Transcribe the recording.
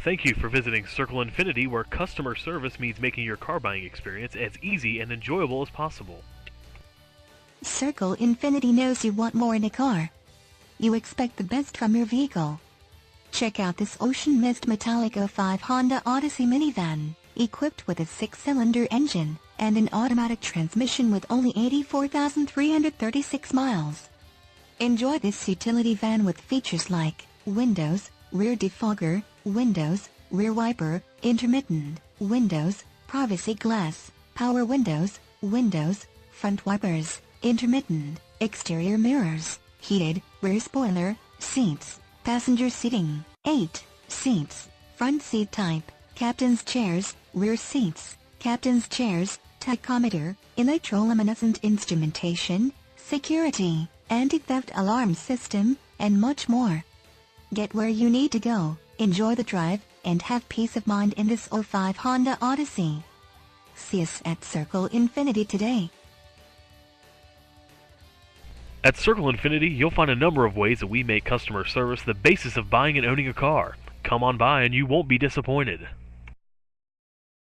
Thank you for visiting Circle Infinity, where customer service means making your car buying experience as easy and enjoyable as possible. Circle Infinity knows you want more in a car. You expect the best from your vehicle. Check out this Ocean Mist Metallic 05 Honda Odyssey minivan, equipped with a 6-cylinder engine and an automatic transmission with only 84,336 miles. Enjoy this utility van with features like windows, rear defogger, windows, rear wiper, intermittent, windows, privacy glass, power windows, front wipers, intermittent, exterior mirrors, heated, rear spoiler, seats, passenger seating, 8 seats, front seat type, captain's chairs, rear seats, captain's chairs, tachometer, electroluminescent instrumentation, security, anti-theft alarm system, and much more. Get where you need to go, enjoy the drive, and have peace of mind in this '05 Honda Odyssey. See us at Circle Infinity today. At Circle Infinity, you'll find a number of ways that we make customer service the basis of buying and owning a car. Come on by and you won't be disappointed.